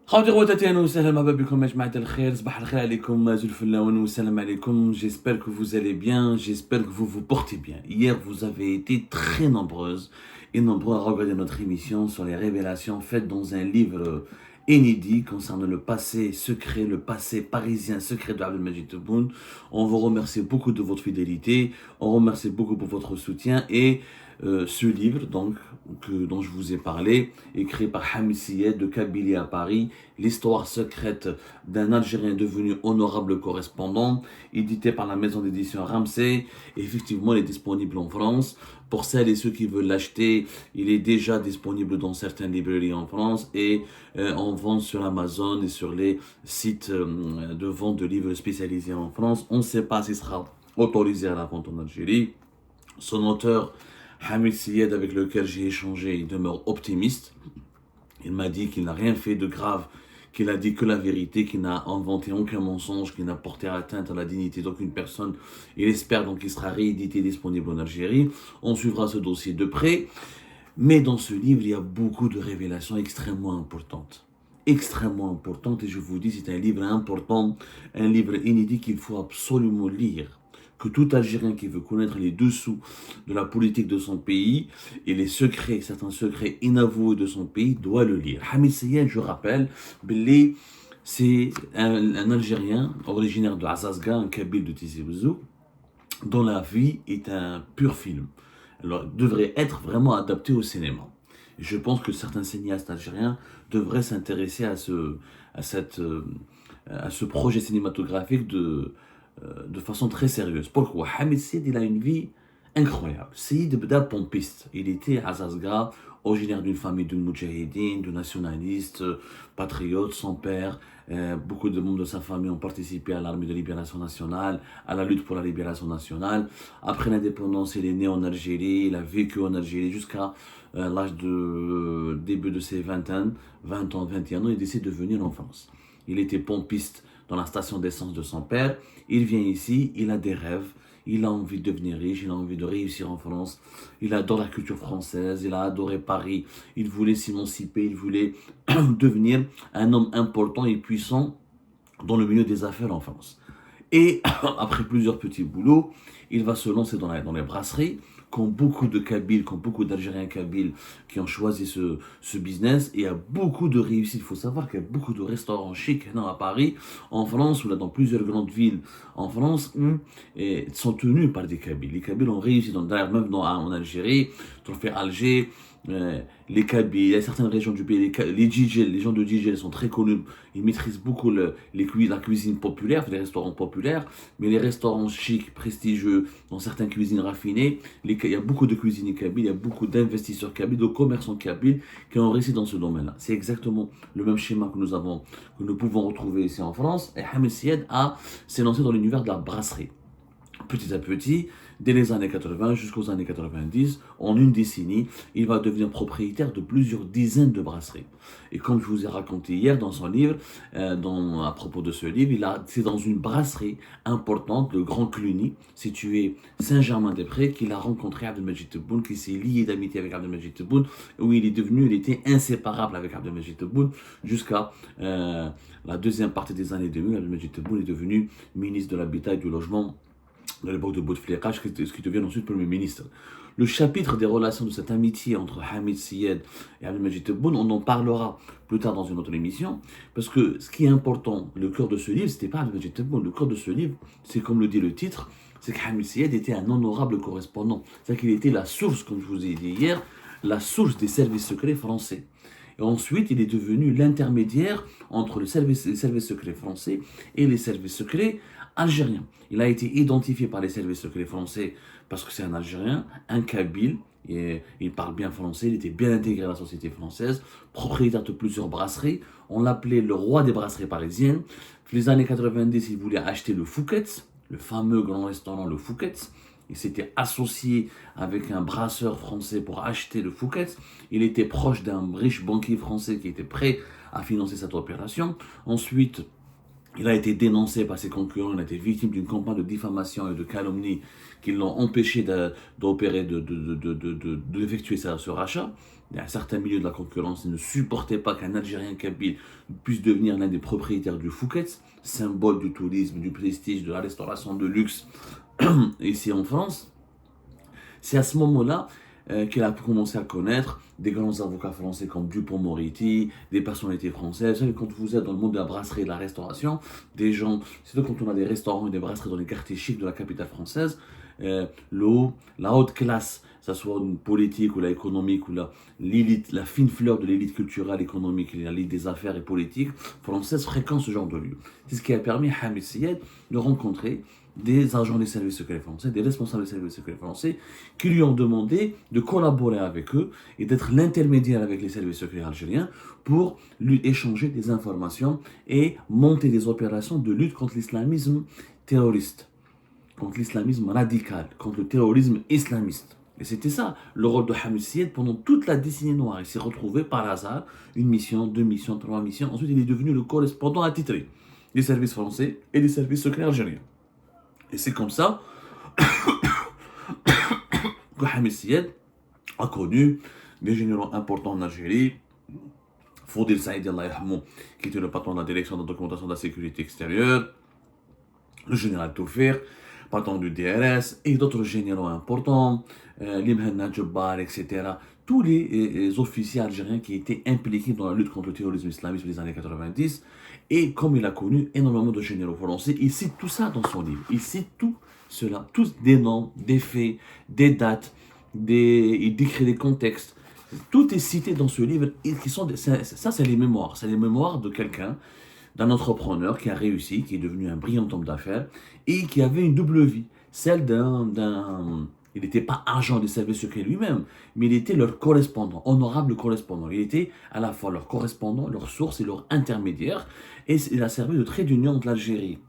خوتي خواتاتي اهلا وسهلا مرحبا بكم يا جماعة الخير صباح الخير عليكم زول الفلاون والسلام عليكم. J'espère que vous allez bien, j'espère que vous vous portez bien. Hier vous avez été très nombreuses et nombreux à regarder notre émission sur les révélations faites dans un livre inédit concernant le passé secret, le passé parisien secret de Abdelmajid Tebboune. On vous remercie beaucoup de votre fidélité, on remercie beaucoup pour votre soutien et ce livre donc dont je vous ai parlé, écrit par Hamid Syed de Kabylie à Paris, l'histoire secrète d'un Algérien devenu honorable correspondant, édité par la maison d'édition Ramsay. Et effectivement, il est disponible en France. Pour celles et ceux qui veulent l'acheter, il est déjà disponible dans certaines librairies en France et en vente sur Amazon et sur les sites de vente de livres spécialisés en France. On ne sait pas s'il sera autorisé à la vente en Algérie. Son auteur, Hamid Syed, avec lequel j'ai échangé, il demeure optimiste. Il m'a dit qu'il n'a rien fait de grave, qu'il a dit que la vérité, qu'il n'a inventé aucun mensonge, qu'il n'a porté atteinte à la dignité d'aucune personne. Il espère donc qu'il sera réédité et disponible en Algérie. On suivra ce dossier de près. Mais dans ce livre, il y a beaucoup de révélations extrêmement importantes. Extrêmement importantes. Et je vous dis, c'est un livre important, un livre inédit qu'il faut absolument lire. Que tout Algérien qui veut connaître les dessous de la politique de son pays et les secrets, certains secrets inavoués de son pays, doit le lire. Hamid Syed, je rappelle, c'est un Algérien originaire de Azazga, un Kabyle de Tizi Ouzou, dont la vie est un pur film. Alors, il devrait être vraiment adapté au cinéma. Je pense que certains cinéastes algériens devraient s'intéresser à ce projet cinématographique de façon très sérieuse. Pourquoi? Hamid Syed, il a une vie incroyable. Syed Bda pompiste. Il était à Azazga, originaire d'une famille de moudjahidines, de nationalistes, patriotes, son père. Beaucoup de membres de sa famille ont participé à l'armée de libération nationale, à la lutte pour la libération nationale. Après l'indépendance, il est né en Algérie, il a vécu en Algérie jusqu'à l'âge de début de ses 20 ans, 21 ans, il décide de venir en France. Il était pompiste dans la station d'essence de son père. Il vient ici, il a des rêves, il a envie de devenir riche, il a envie de réussir en France, il adore la culture française, il a adoré Paris, il voulait s'émanciper, il voulait devenir un homme important et puissant dans le milieu des affaires en France. Et après plusieurs petits boulots, il va se lancer dans les brasseries, comme beaucoup de Kabyles, comme beaucoup d'Algériens Kabyles qui ont choisi ce business. Et il y a beaucoup de réussite. Il faut savoir qu'il y a beaucoup de restaurants chics à Paris, en France, ou là dans plusieurs grandes villes en France, et sont tenus par des Kabyles. Les Kabyles ont réussi, d'ailleurs même en Algérie, Trophée Alger, les Kabyles, il y a certaines régions du pays, les DJ, les gens de DJ sont très connus, ils maîtrisent beaucoup la cuisine populaire, les restaurants populaires, mais les restaurants chics, prestigieux, dans certaines cuisines raffinées, il y a beaucoup de cuisiniers kabyles, il y a beaucoup d'investisseurs kabyles, de commerçants kabyles qui ont réussi dans ce domaine-là. C'est exactement le même schéma que nous pouvons retrouver ici en France, et Hamid Syed s'est lancé dans l'univers de la brasserie. Petit à petit, dès les années 80 jusqu'aux années 90, en une décennie, il va devenir propriétaire de plusieurs dizaines de brasseries. Et comme je vous ai raconté hier dans son livre, à propos de ce livre, c'est dans une brasserie importante, le Grand Cluny, situé Saint-Germain-des-Prés, qu'il a rencontré Abdelmajid Tebboune, qui s'est lié d'amitié avec Abdelmajid Tebboune, où il était inséparable avec Abdelmajid Tebboune, jusqu'à la deuxième partie des années 2000. Abdelmajid Tebboune est devenu ministre de l'Habitat et du Logement de l'époque de Bouteflika, ce qui devient ensuite Premier ministre. Le chapitre des relations de cette amitié entre Hamid Syed et Abdelmajid Tebboune, on en parlera plus tard dans une autre émission, parce que ce qui est important, le cœur de ce livre, c'était pas Abdelmajid Tebboune. Le cœur de ce livre, c'est comme le dit le titre, c'est que Hamid Syed était un honorable correspondant. C'est-à-dire qu'il était la source, comme je vous ai dit hier, la source des services secrets français. Et ensuite, il est devenu l'intermédiaire entre les services secrets français et les services secrets algériens. Il a été identifié par les services secrets français parce que c'est un Algérien, un Kabyle, et il parle bien français, il était bien intégré à la société française, propriétaire de plusieurs brasseries. On l'appelait le roi des brasseries parisiennes. Dans les années 90, il voulait acheter le Fouquet's, le fameux grand restaurant le Fouquet's. Il s'était associé avec un brasseur français pour acheter le Fouquet's. Il était proche d'un riche banquier français qui était prêt à financer cette opération. Ensuite, Il a été dénoncé par ses concurrents, il a été victime d'une campagne de diffamation et de calomnie qui l'ont empêché d'opérer, d'effectuer ce rachat. Il y a un certain milieu de la concurrence qui ne supportait pas qu'un Algérien kabyle puisse devenir l'un des propriétaires du Fouquet's, symbole du tourisme, du prestige, de la restauration de luxe ici en France. C'est à ce moment-là qu'elle a commencé à connaître des grands avocats français comme Dupond-Moretti, des personnalités françaises. Vous savez, quand vous êtes dans le monde de la brasserie et de la restauration, des gens, c'est quand on a des restaurants et des brasseries dans les quartiers chics de la capitale française, la haute classe, que ce soit une politique ou la économique ou l'élite, la fine fleur de l'élite culturelle, économique, l'élite des affaires et politiques françaises fréquentent ce genre de lieu. C'est ce qui a permis à Hamid Syed de rencontrer des agents des services secrets français, des responsables des services secrets français, qui lui ont demandé de collaborer avec eux et d'être l'intermédiaire avec les services secrets algériens pour lui échanger des informations et monter des opérations de lutte contre l'islamisme terroriste, contre l'islamisme radical, contre le terrorisme islamiste. Et c'était ça, le rôle de Hamid Syed pendant toute la décennie noire. Il s'est retrouvé par hasard, une mission, 2 missions, 3 missions. Ensuite, il est devenu le correspondant attitré des services français et des services secrets algériens. Et c'est comme ça que Hamid Syed a connu des généraux importants en Algérie, Fodil Saïdi, qui était le patron de la direction de la documentation de la sécurité extérieure, le général Toufir, patron du DRS, et d'autres généraux importants, Limhan Jabbar, etc. Tous les officiers algériens qui étaient impliqués dans la lutte contre le terrorisme islamiste des années 90. Et comme il a connu énormément de généraux français, il cite tout ça dans son livre. Il cite tout cela, tous des noms, des faits, des dates, il décrit des contextes. Tout est cité dans ce livre. Ça, c'est les mémoires. C'est les mémoires de quelqu'un, d'un entrepreneur qui a réussi, qui est devenu un brillant homme d'affaires et qui avait une double vie. Celle il n'était pas agent des services secrets lui-même, mais il était leur correspondant, honorable correspondant. Il était à la fois leur correspondant, leur source et leur intermédiaire. Et il a servi de trait d'union entre l'Algérie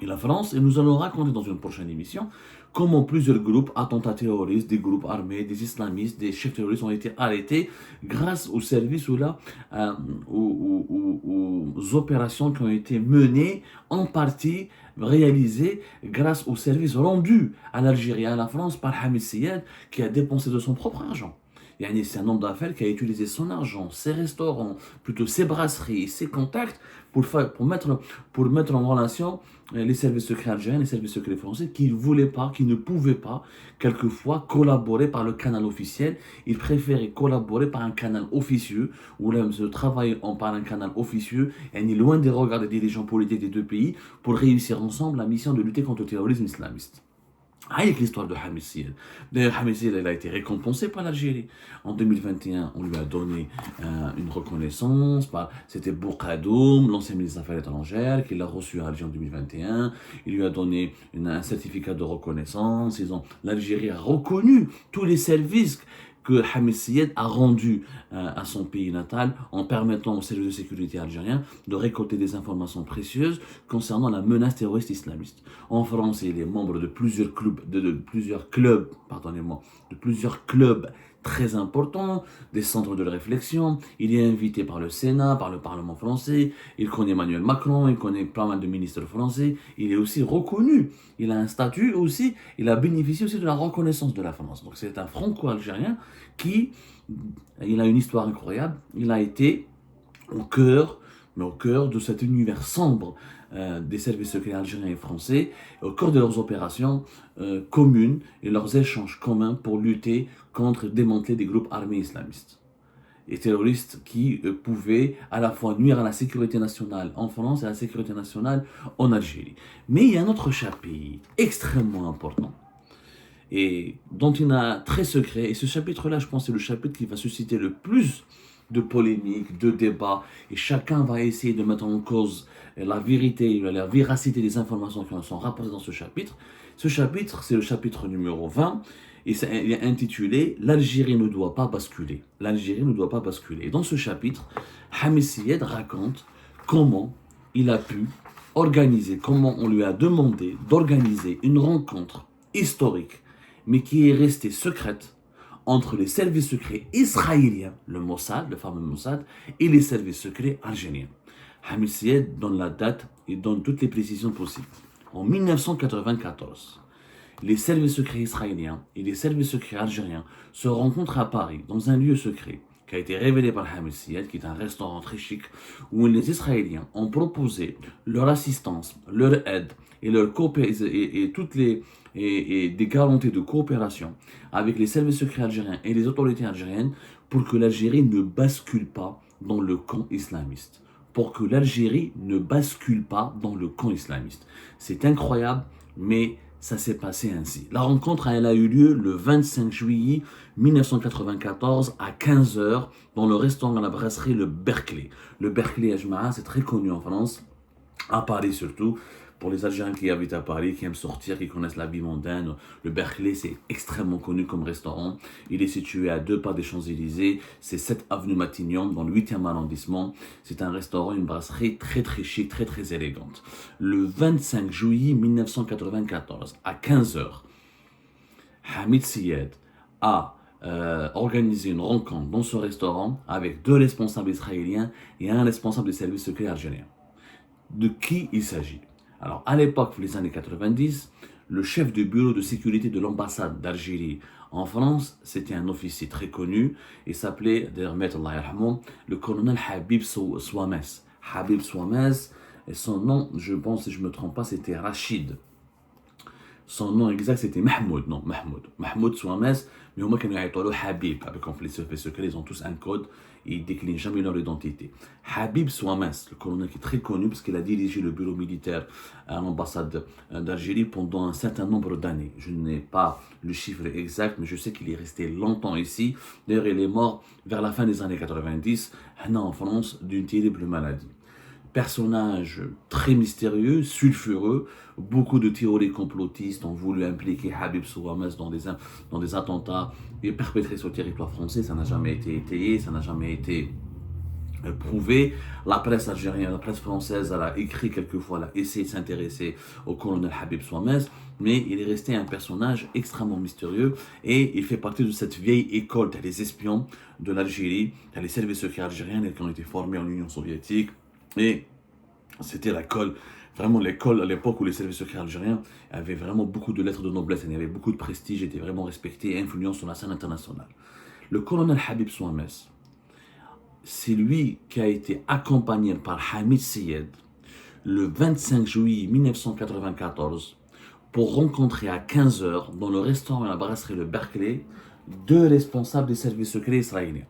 et la France. Et nous allons raconter dans une prochaine émission comment plusieurs groupes, attentats terroristes, des groupes armés, des islamistes, des chefs terroristes ont été arrêtés grâce aux services aux opérations qui ont été menées, en partie réalisées grâce aux services rendus à l'Algérie et à la France par Hamid Syed, qui a dépensé de son propre argent. C'est un homme d'affaires qui a utilisé son argent, ses restaurants, plutôt ses brasseries, ses contacts pour mettre en relation les services secrets algériens, les services secrets français qui ne voulaient pas, qui ne pouvaient pas, quelquefois, collaborer par le canal officiel. Ils préféraient collaborer par un canal officieux, ou là, se travailler par un canal officieux, et ni loin des regards des dirigeants politiques des deux pays, pour réussir ensemble la mission de lutter contre le terrorisme islamiste. Avec l'histoire de Hamid Syed. D'ailleurs, Hamid Syed, il a été récompensé par l'Algérie. En 2021, on lui a donné une reconnaissance. C'était Bourkadoum, l'ancien ministre des Affaires étrangères, qui l'a reçu à Alger en 2021. Il lui a donné un certificat de reconnaissance. L'Algérie a reconnu tous les services que Hamid Syed a rendu à son pays natal en permettant aux services de sécurité algériens de récolter des informations précieuses concernant la menace terroriste islamiste. En France, il est membre de plusieurs clubs très importants, des centres de réflexion. Il est invité par le Sénat, par le Parlement français. Il connaît Emmanuel Macron, il connaît pas mal de ministres français. Il est aussi reconnu. Il a un statut aussi. Il a bénéficié aussi de la reconnaissance de la France. Donc c'est un franco-algérien il a une histoire incroyable. Il a été au cœur de cet univers sombre des services secrets algériens et français, au cœur de leurs opérations communes et leurs échanges communs pour lutter contre et démanteler des groupes armés islamistes et terroristes qui pouvaient à la fois nuire à la sécurité nationale en France et à la sécurité nationale en Algérie. Mais il y a un autre chapitre extrêmement important et dont il a très secret. Et ce chapitre-là, je pense, c'est le chapitre qui va susciter le plus de polémiques, de débats, et chacun va essayer de mettre en cause la vérité, la véracité des informations qui sont rapportées dans ce chapitre. Ce chapitre, c'est le chapitre numéro 20, et il est intitulé « L'Algérie ne doit pas basculer ». L'Algérie ne doit pas basculer. Et dans ce chapitre, Hamid Syed raconte comment il a pu organiser, comment on lui a demandé d'organiser une rencontre historique, mais qui est restée secrète, entre les services secrets israéliens, le Mossad, le fameux Mossad, et les services secrets algériens. Hamid Syed donne la date et donne toutes les précisions possibles. En 1994, les services secrets israéliens et les services secrets algériens se rencontrent à Paris, dans un lieu secret, qui a été révélé par Hamid Syed, qui est un restaurant très chic, où les Israéliens ont proposé leur assistance, leur aide et leur et toutes les et des garanties de coopération avec les services secrets algériens et les autorités algériennes pour que l'Algérie ne bascule pas dans le camp islamiste. Pour que l'Algérie ne bascule pas dans le camp islamiste. C'est incroyable, mais ça s'est passé ainsi. La rencontre, elle a eu lieu le 25 juillet 1994 à 15 heures dans le restaurant à la brasserie Le Berkeley. Le Berkeley, Ajma'a, c'est très connu en France, à Paris surtout. Pour les Algériens qui habitent à Paris, qui aiment sortir, qui connaissent la vie mondaine, le Berkeley, c'est extrêmement connu comme restaurant. Il est situé à 2 pas des Champs-Élysées. C'est 7 avenue Matignon, dans le 8e arrondissement. C'est un restaurant, une brasserie très très chic, très très élégante. Le 25 juillet 1994, à 15 heures, Hamid Syed a organisé une rencontre dans ce restaurant avec 2 responsables israéliens et un responsable des services secrets algériens. De qui il s'agit? Alors, à l'époque, pour les années 90, le chef du bureau de sécurité de l'ambassade d'Algérie en France, c'était un officier très connu, il s'appelait, d'ailleurs, le colonel Habib Souames. Habib Souames, et son nom, je pense, si je ne me trompe pas, c'était Rachid. Son nom exact, c'était Mahmoud. Non, Mahmoud. Mahmoud Souames, mais au moins qu'il y a Habib. Avec les services secrets, ils ont tous un code et ils ne déclinent jamais leur identité. Habib Souames, le colonel qui est très connu parce qu'il a dirigé le bureau militaire à l'ambassade d'Algérie pendant un certain nombre d'années. Je n'ai pas le chiffre exact, mais je sais qu'il est resté longtemps ici. D'ailleurs, il est mort vers la fin des années 90, en France, d'une terrible maladie. Personnage très mystérieux, sulfureux. Beaucoup de théories complotistes ont voulu impliquer Habib Souames dans des attentats et perpétrés sur le territoire français. Ça n'a jamais été étayé, ça n'a jamais été prouvé. La presse algérienne, la presse française, elle a écrit quelquefois, elle a essayé de s'intéresser au colonel Habib Souames, mais il est resté un personnage extrêmement mystérieux et il fait partie de cette vieille école des espions de l'Algérie, les services secrets algériens qui ont été formés en Union soviétique. Et c'était vraiment l'école à l'époque où les services secrets algériens avaient vraiment beaucoup de lettres de noblesse, il y avait beaucoup de prestige, étaient vraiment respectés et influents sur la scène internationale. Le colonel Habib Souames, c'est lui qui a été accompagné par Hamid Syed le 25 juillet 1994 pour rencontrer à 15 heures dans le restaurant et la brasserie Le Berkeley 2 responsables des services secrets israéliens.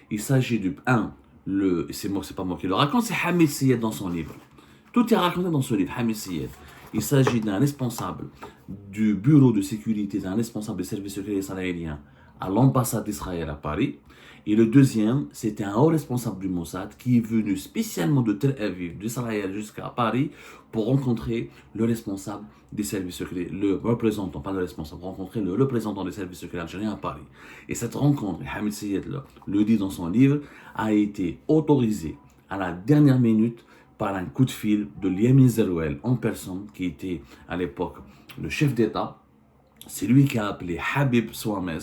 Il s'agit c'est pas moi qui le raconte, c'est Hamid Syed dans son livre. Tout est raconté dans ce livre, Hamid Syed. Il s'agit d'un responsable du bureau de sécurité, d'un responsable des services secrets israéliens à l'ambassade d'Israël à Paris. Et le deuxième, c'était un haut responsable du Mossad qui est venu spécialement de Tel Aviv, d'Israël jusqu'à Paris pour rencontrer le responsable des services secrets, le représentant, pas le responsable, rencontrer le représentant des services secrets algériens à Paris. Et cette rencontre, Hamid Syed le dit dans son livre, a été autorisée à la dernière minute par un coup de fil de Yamin Zerouel en personne, qui était à l'époque le chef d'État. C'est lui qui a appelé Habib Souames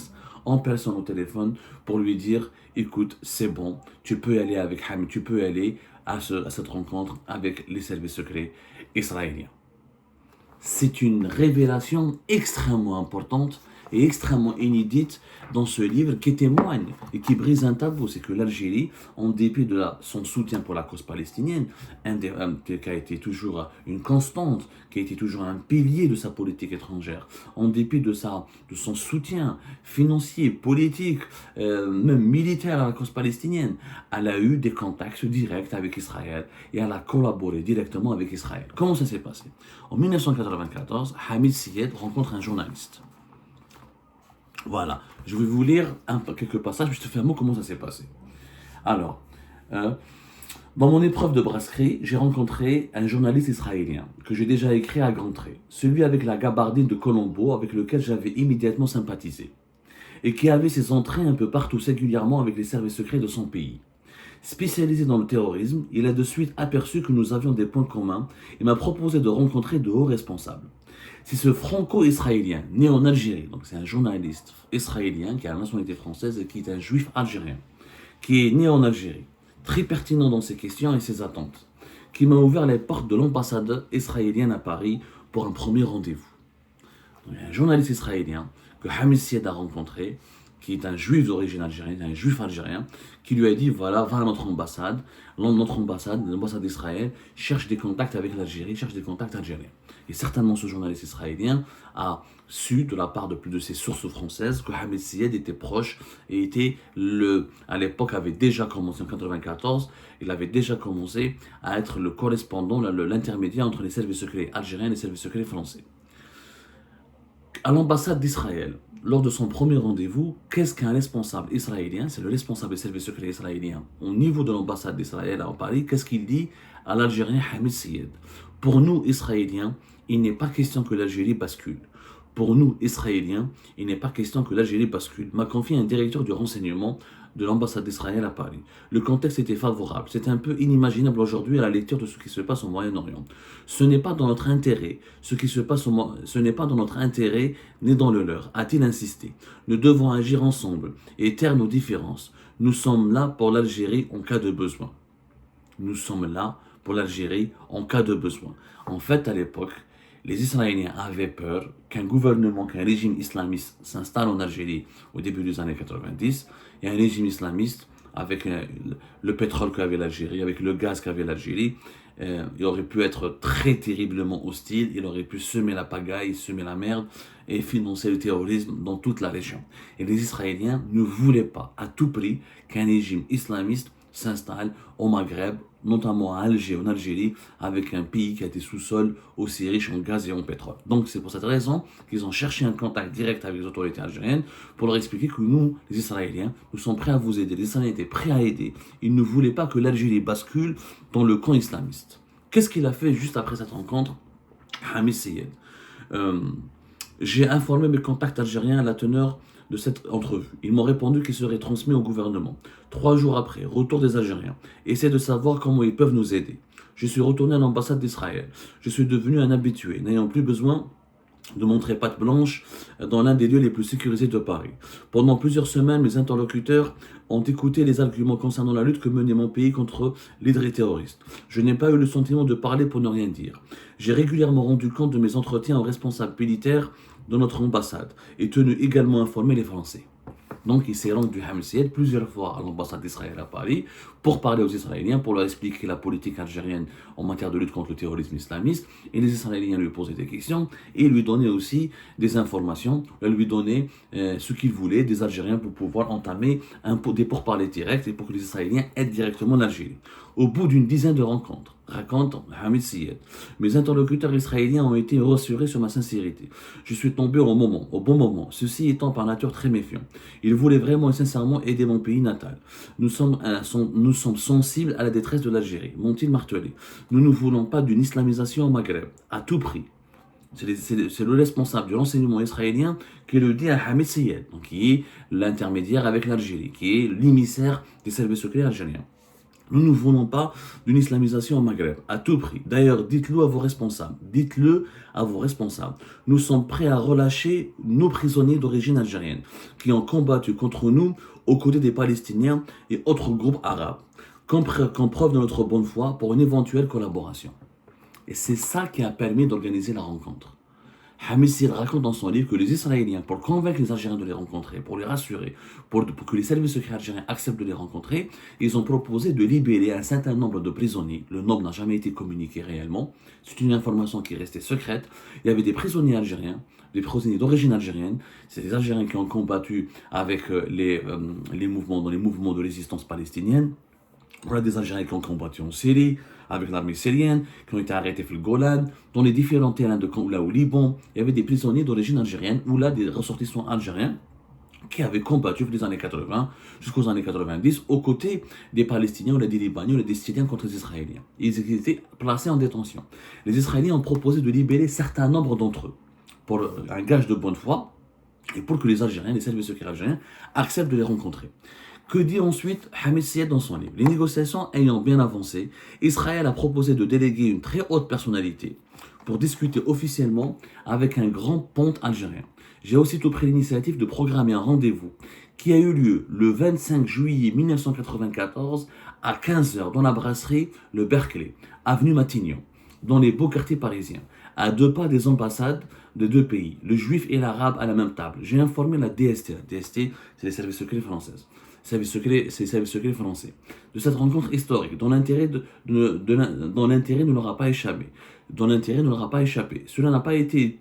en personne au téléphone pour lui dire écoute, c'est bon, tu peux aller avec Hamid, tu peux aller à cette rencontre avec les services secrets israéliens. C'est une révélation extrêmement importante et extrêmement inédite dans ce livre qui témoigne et qui brise un tabou. C'est que l'Algérie, en dépit de son soutien pour la cause palestinienne, qui a été toujours une constante, qui a été toujours un pilier de sa politique étrangère, en dépit de son soutien financier, politique, même militaire à la cause palestinienne, elle a eu des contacts directs avec Israël et elle a collaboré directement avec Israël. Comment ça s'est passé? En 1994, Hamid Syed rencontre un journaliste. Voilà, je vais vous lire quelques passages, je te fais un mot comment ça s'est passé. Alors, dans mon épreuve de brasserie, j'ai rencontré un journaliste israélien que j'ai déjà écrit à grands traits, celui avec la gabardine de Colombo avec lequel j'avais immédiatement sympathisé, et qui avait ses entrées un peu partout singulièrement avec les services secrets de son pays. Spécialisé dans le terrorisme, il a de suite aperçu que nous avions des points communs et m'a proposé de rencontrer de hauts responsables. C'est ce franco-israélien, né en Algérie, donc c'est un journaliste israélien qui a la nationalité française et qui est un juif algérien, qui est né en Algérie, très pertinent dans ses questions et ses attentes. qui m'a ouvert les portes de l'ambassade israélienne à Paris pour un premier rendez-vous. Il y a un journaliste israélien que Hamid Sied a rencontré, qui est un juif d'origine algérienne, un juif algérien, qui lui a dit voilà, va à notre ambassade, l'ambassade d'Israël, cherche des contacts avec l'Algérie, cherche des contacts algériens. Et certainement ce journaliste israélien a su, de la part de plus de ses sources françaises, que Hamid Sied était proche et à l'époque avait déjà commencé en 1994, il avait déjà commencé à être le correspondant, l'intermédiaire entre les services secrets algériens et les services secrets français. À l'ambassade d'Israël, lors de son premier rendez-vous, qu'est-ce qu'un responsable israélien, c'est le responsable des services secrets israéliens, au niveau de l'ambassade d'Israël à Paris, qu'est-ce qu'il dit à l'Algérien Hamid Sied? Pour nous, Israéliens, il n'est pas question que l'Algérie bascule. Pour nous, Israéliens, il n'est pas question que l'Algérie bascule, m'a confié un directeur du renseignement de l'ambassade d'Israël à Paris. Le contexte était favorable. C'est un peu inimaginable aujourd'hui à la lecture de ce qui se passe au Moyen-Orient. Ce n'est pas dans notre intérêt, ce n'est pas dans notre intérêt ni dans le leur, a-t-il insisté. Nous devons agir ensemble et taire nos différences. Nous sommes là pour l'Algérie en cas de besoin. Nous sommes là pour l'Algérie en cas de besoin. En fait, à l'époque, les Israéliens avaient peur qu'un régime islamiste s'installe en Algérie au début des années 90, et un régime islamiste avec le pétrole qu'avait l'Algérie, avec le gaz qu'avait l'Algérie, il aurait pu être très terriblement hostile, il aurait pu semer la pagaille, semer la merde et financer le terrorisme dans toute la région. Et les Israéliens ne voulaient pas à tout prix qu'un régime islamiste s'installe au Maghreb, notamment à Alger, en Algérie, avec un pays qui a été sous-sol aussi riche en gaz et en pétrole. Donc c'est pour cette raison qu'ils ont cherché un contact direct avec les autorités algériennes pour leur expliquer que nous, les Israéliens, nous sommes prêts à vous aider. Les Israéliens étaient prêts à aider. Ils ne voulaient pas que l'Algérie bascule dans le camp islamiste. Qu'est-ce qu'il a fait juste après cette rencontre, Hamid Sied? J'ai informé mes contacts algériens à la teneur de cette entrevue. Ils m'ont répondu qu'il serait transmis au gouvernement. 3 jours après, retour des Algériens. Essaie de savoir comment ils peuvent nous aider. Je suis retourné à l'ambassade d'Israël. Je suis devenu un habitué, n'ayant plus besoin de montrer patte blanche dans l'un des lieux les plus sécurisés de Paris. Pendant plusieurs semaines, mes interlocuteurs ont écouté les arguments concernant la lutte que menait mon pays contre l'hydre terroriste. Je n'ai pas eu le sentiment de parler pour ne rien dire. J'ai régulièrement rendu compte de mes entretiens aux responsables militaires de notre ambassade et tenu également à informer les Français. Donc il s'est rendu Hamid Sied plusieurs fois à l'ambassade d'Israël à Paris pour parler aux Israéliens, pour leur expliquer la politique algérienne en matière de lutte contre le terrorisme islamiste. Et les Israéliens lui posaient des questions et lui donnaient aussi des informations, lui donnaient ce qu'ils voulaient des Algériens pour pouvoir entamer des pourparlers directs et pour que les Israéliens aident directement l'Algérie. Au bout d'une dizaine de rencontres, raconte Hamid Sied, mes interlocuteurs israéliens ont été rassurés sur ma sincérité. Je suis tombé au bon moment, ceci étant par nature très méfiant. Ils voulaient vraiment et sincèrement aider mon pays natal. Nous sommes sensibles à la détresse de l'Algérie, m'ont-ils martelé. Nous ne voulons pas d'une islamisation au Maghreb, à tout prix. C'est le responsable du renseignement israélien qui le dit à Hamid Sied, donc qui est l'intermédiaire avec l'Algérie, qui est l'émissaire des services secrets algériens. Nous ne voulons pas d'une islamisation au Maghreb, à tout prix. D'ailleurs, dites-le à vos responsables. Dites-le à vos responsables. Nous sommes prêts à relâcher nos prisonniers d'origine algérienne qui ont combattu contre nous aux côtés des Palestiniens et autres groupes arabes, comme preuve de notre bonne foi pour une éventuelle collaboration. Et c'est ça qui a permis d'organiser la rencontre. Hamid Sied raconte dans son livre que les Israéliens, pour convaincre les Algériens de les rencontrer, pour les rassurer, pour que les services secrets algériens acceptent de les rencontrer, ils ont proposé de libérer un certain nombre de prisonniers. Le nombre n'a jamais été communiqué réellement. C'est une information qui restait secrète. Il y avait des prisonniers algériens, des prisonniers d'origine algérienne. C'est des Algériens qui ont combattu avec les mouvements de résistance palestinienne. Voilà des Algériens qui ont combattu en Syrie, avec l'armée syrienne, qui ont été arrêtés sur le Golan, dans les différents terrains de là au Liban. Il y avait des prisonniers d'origine algérienne, ou là des ressortissants algériens qui avaient combattu depuis les années 80 jusqu'aux années 90 aux côtés des Palestiniens, ou des Libanais, ou des Syriens contre les Israéliens. Ils étaient placés en détention. Les Israéliens ont proposé de libérer certains nombres d'entre eux pour un gage de bonne foi et pour que les Algériens, les services secrets algériens, acceptent de les rencontrer. Que dit ensuite Hamid Sied dans son livre? Les négociations ayant bien avancé, Israël a proposé de déléguer une très haute personnalité pour discuter officiellement avec un grand ponte algérien. J'ai aussitôt pris l'initiative de programmer un rendez-vous qui a eu lieu le 25 juillet 1994 à 15 heures dans la brasserie Le Berkeley, avenue Matignon, dans les beaux quartiers parisiens, à 2 pas des ambassades de 2 pays, le juif et l'arabe à la même table. J'ai informé la DST. La DST, c'est les services secrets français. Services secrets, c'est les services secrets français. De cette rencontre historique, dont dont l'intérêt ne leur a pas échappé. Dont l'intérêt ne leur a pas échappé. Cela n'a pas été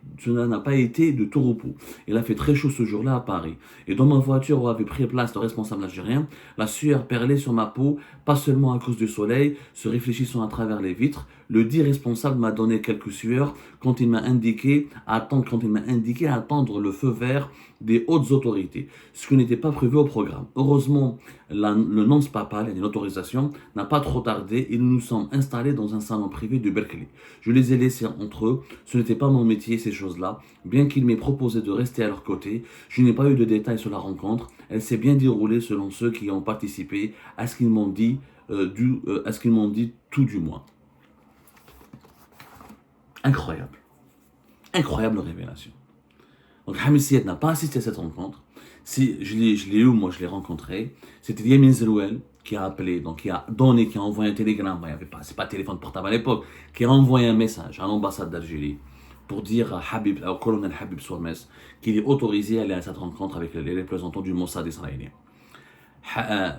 de tout repos. Il a fait très chaud ce jour-là à Paris. Et dans ma voiture où avait pris place le responsable algérien, la sueur perlait sur ma peau, pas seulement à cause du soleil, se réfléchissant à travers les vitres. Le dit responsable m'a donné quelques sueurs quand il m'a indiqué à attendre le feu vert des hautes autorités, ce qui n'était pas prévu au programme. Heureusement, le nonce papal, l'autorisation, n'a pas trop tardé et nous nous sommes installés dans un salon privé de Berkeley. Je les ai laissés entre eux, ce n'était pas mon métier ces choses-là, bien qu'il m'ait proposé de rester à leur côté. Je n'ai pas eu de détails sur la rencontre, elle s'est bien déroulée selon ceux qui ont participé à ce qu'ils m'ont dit, tout du moins. Incroyable. Incroyable révélation. Donc Hamid Siyed n'a pas assisté à cette rencontre. Si je l'ai eu, moi je l'ai rencontré. C'était Yamin Zerouel qui a appelé, donc qui a envoyé un télégramme. Il n'y avait pas, c'est pas téléphone portable à l'époque, qui a envoyé un message à l'ambassade d'Algérie pour dire au colonel Habib Souames qu'il est autorisé à aller à cette rencontre avec les représentants du Mossad israélien.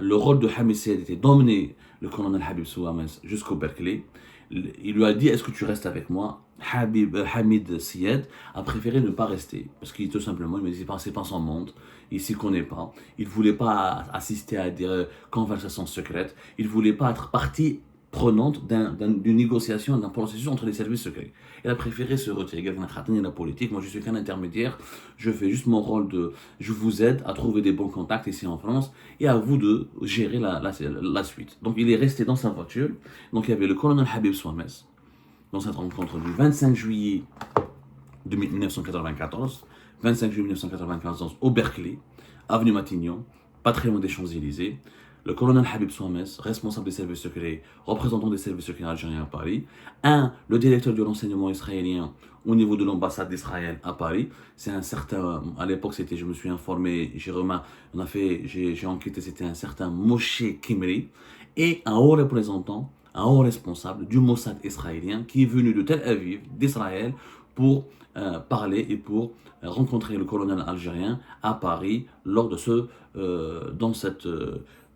Le rôle de Hamid Siyed était d'emmener le colonel Habib Souames jusqu'au Berkeley. Il lui a dit: est-ce que tu restes avec moi? Hamid Siyed a préféré ne pas rester parce qu'il tout simplement, il me dit c'est pas son monde, il s'y connaît pas, il voulait pas assister à des conversations secrètes, il voulait pas être partie prenante d'une négociation, d'un processus entre les services secrets. Il a préféré se retirer. La politique, moi je suis qu'un intermédiaire, je fais juste mon rôle je vous aide à trouver des bons contacts ici en France et à vous de gérer la suite. Donc il est resté dans sa voiture. Donc il y avait le colonel Habib Souames dans cette rencontre du 25 juillet 1994, 25 juillet 1994 au Berkeley, avenue Matignon, pas très loin des Champs-Élysées. Le colonel Habib Souames, responsable des services secrets, représentant des services secrets algériens à Paris. Le directeur de renseignement israélien au niveau de l'ambassade d'Israël à Paris. C'est un certain, à l'époque, je me suis informé, j'ai enquêté, c'était un certain Moshe Kimri. Et un haut représentant, un haut responsable du Mossad israélien qui est venu de Tel Aviv, d'Israël, pour parler et pour rencontrer le colonel algérien à Paris lors de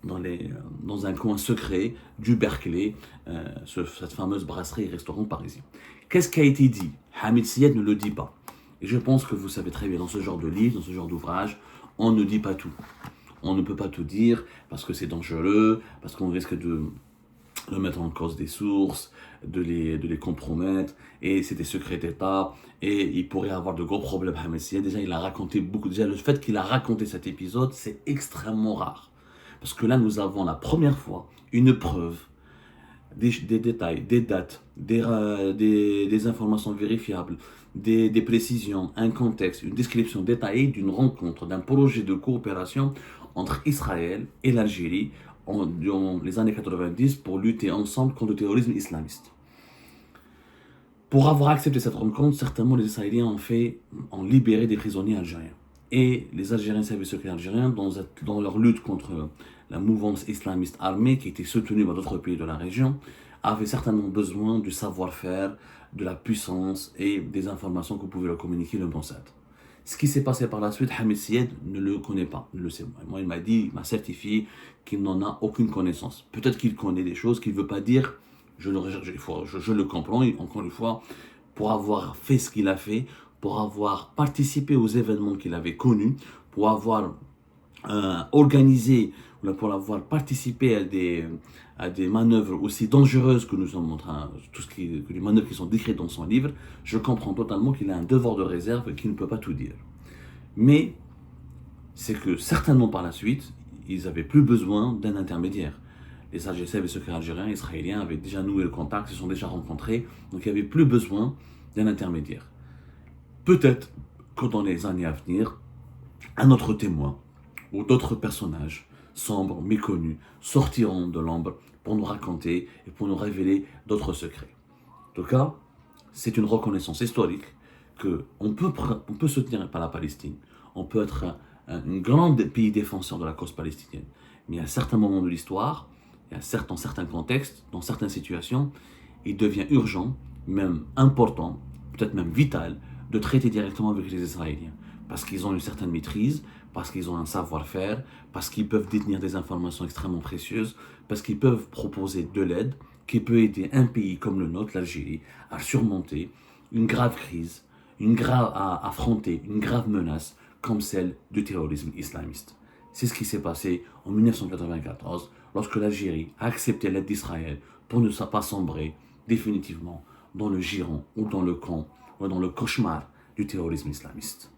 dans un coin secret du Berkeley, cette fameuse brasserie et restaurant parisien. Qu'est-ce qui a été dit? Hamid Siyed ne le dit pas. Et je pense que vous savez très bien, dans ce genre de livre, dans ce genre d'ouvrage, on ne dit pas tout. On ne peut pas tout dire parce que c'est dangereux, parce qu'on risque de mettre en cause des sources, de les compromettre, et c'est des secrets d'État, et il pourrait avoir de gros problèmes. Hamid Siyed, déjà, il a raconté beaucoup. Déjà, le fait qu'il a raconté cet épisode, c'est extrêmement rare. Parce que là, nous avons la première fois une preuve, des détails, des dates, des informations vérifiables, des précisions, un contexte, une description détaillée d'une rencontre, d'un projet de coopération entre Israël et l'Algérie dans les années 90 pour lutter ensemble contre le terrorisme islamiste. Pour avoir accepté cette rencontre, certainement les Israéliens ont libéré des prisonniers algériens. Et les Algériens, services secrets algériens, dans leur lutte contre la mouvance islamiste armée qui était soutenue par d'autres pays de la région, avaient certainement besoin du savoir-faire, de la puissance et des informations que pouvait leur communiquer le Mossad. Ce qui s'est passé par la suite, Hamid Siyed ne le connaît pas, ne le sait pas. Moi, il m'a certifié qu'il n'en a aucune connaissance. Peut-être qu'il connaît des choses qu'il ne veut pas dire, je le comprends, et encore une fois, pour avoir fait ce qu'il a fait, pour avoir participé aux événements qu'il avait connus, pour avoir organisé, pour avoir participé à des manœuvres aussi dangereuses que nous sommes en train, que les manœuvres qui sont décrites dans son livre, je comprends totalement qu'il a un devoir de réserve et qu'il ne peut pas tout dire. Mais c'est que certainement par la suite, ils n'avaient plus besoin d'un intermédiaire. Les AGSF et secrets algériens et israéliens avaient déjà noué le contact, se sont déjà rencontrés, donc il n'y avait plus besoin d'un intermédiaire. Peut-être que dans les années à venir, un autre témoin ou d'autres personnages sombres, méconnus, sortiront de l'ombre pour nous raconter et pour nous révéler d'autres secrets. En tout cas, c'est une reconnaissance historique qu'on peut soutenir par la Palestine, on peut être un grand pays défenseur de la cause palestinienne, mais à un certain moment de l'histoire, Certes, dans certains contextes, dans certaines situations, il devient urgent, même important, peut-être même vital, de traiter directement avec les Israéliens. Parce qu'ils ont une certaine maîtrise, parce qu'ils ont un savoir-faire, parce qu'ils peuvent détenir des informations extrêmement précieuses, parce qu'ils peuvent proposer de l'aide qui peut aider un pays comme le nôtre, l'Algérie, à surmonter une grave crise, à affronter une grave menace comme celle du terrorisme islamiste. C'est ce qui s'est passé en 1994 lorsque l'Algérie a accepté l'aide d'Israël pour ne pas sombrer définitivement dans le giron ou dans le camp ou dans le cauchemar du terrorisme islamiste.